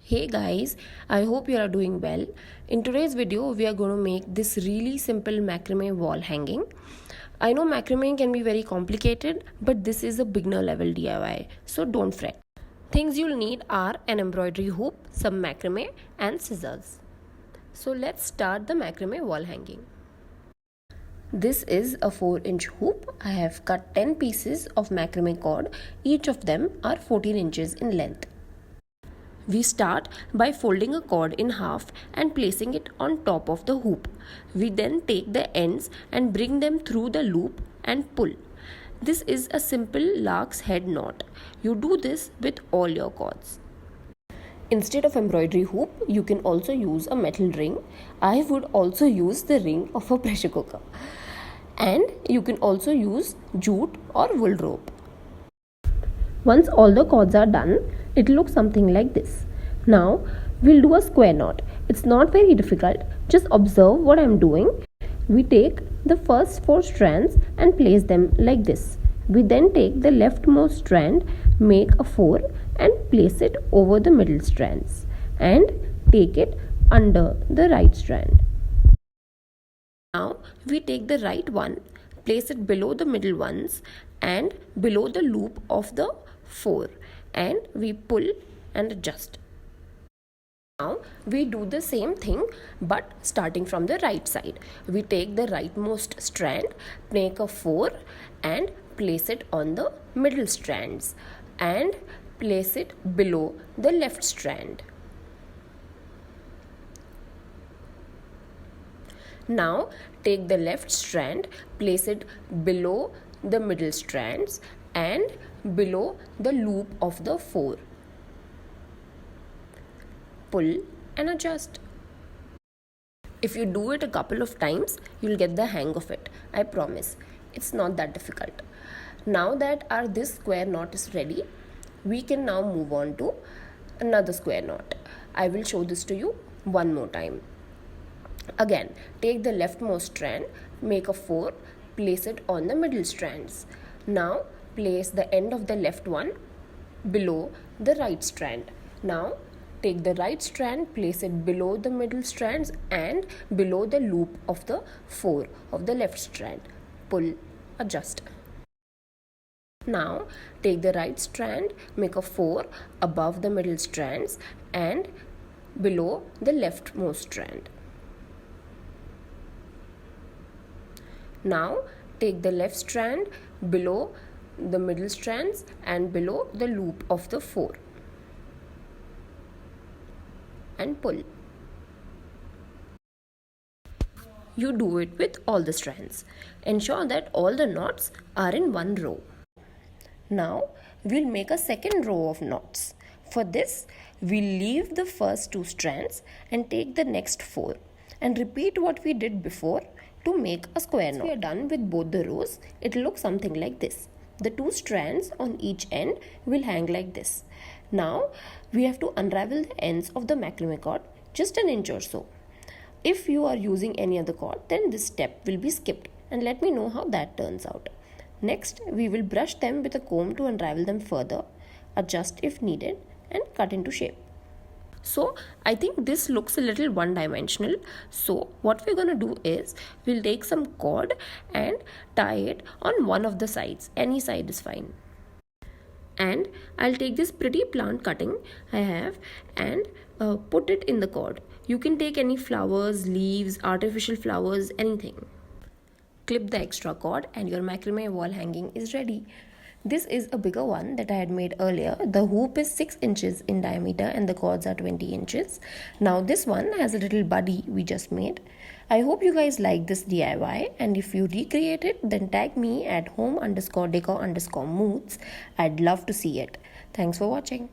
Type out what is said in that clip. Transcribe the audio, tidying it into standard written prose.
Hey guys, I hope you are doing well. In today's video, we are going to make this really simple macrame wall hanging. I know macrame can be very complicated, but this is a beginner level DIY, so don't fret. Things you'll need are an embroidery hoop, some macrame and scissors. So let's start the macrame wall hanging. This is a 4-inch hoop. I have cut 10 pieces of macrame cord. Each of them are 14 inches in length. We start by folding a cord in half and placing it on top of the hoop. We then take the ends and bring them through the loop and pull. This is a simple lark's head knot. You do this with all your cords. Instead of embroidery hoop, you can also use a metal ring. I would also use the ring of a pressure cooker. And you can also use jute or wool rope. Once all the cords are done, it looks something like this. Now we'll do a square knot. It's not very difficult. Just observe what I'm doing. We take the first 4 strands and place them like this. We then take the leftmost strand, make a 4 and place it over the middle strands and take it under the right strand. Now we take the right one, place it below the middle ones and below the loop of the 4 and we pull and adjust. Now we do the same thing but starting from the right side. We take the rightmost strand, make a 4 and place it on the middle strands and place it below the left strand. Now take the left strand, place it below the middle strands and below the loop of the 4. Pull and adjust. If you do it a couple of times, you'll get the hang of it. I promise. It's not that difficult. Now that this square knot is ready, we can now move on to another square knot. I will show this to you one more time. Again, take the leftmost strand, make a 4, place it on the middle strands. Now place the end of the left one below the right strand. Now take the right strand, place it below the middle strands and below the loop of the 4 of the left strand. Pull, adjust. Now take the right strand, make a 4 above the middle strands and below the leftmost strand. Now take the left strand below the middle strands and below the loop of the 4 and pull. You do it with all the strands. Ensure that all the knots are in one row. Now we'll make a second row of knots. For this, we'll leave the first 2 strands and take the next 4 and repeat what we did before to make a square knot. Once we are done with both the rows, it will look something like this. The 2 strands on each end will hang like this. Now we have to unravel the ends of the macrame cord just an inch or so. If you are using any other cord, then this step will be skipped and let me know how that turns out. Next, we will brush them with a comb to unravel them further, adjust if needed and cut into shape. So I think this looks a little one-dimensional. So what we're going to do is we'll take some cord and tie it on one of the sides. Any side is fine. And I'll take this pretty plant cutting I have and put it in the cord. You can take any flowers, leaves, artificial flowers, anything. Clip the extra cord and your macrame wall hanging is ready. This is a bigger one that I had made earlier. The hoop is 6 inches in diameter and the cords are 20 inches. Now this one has a little buddy we just made. I hope you guys like this DIY and if you recreate it, then tag me at home_decor_moods. I'd love to see it. Thanks for watching.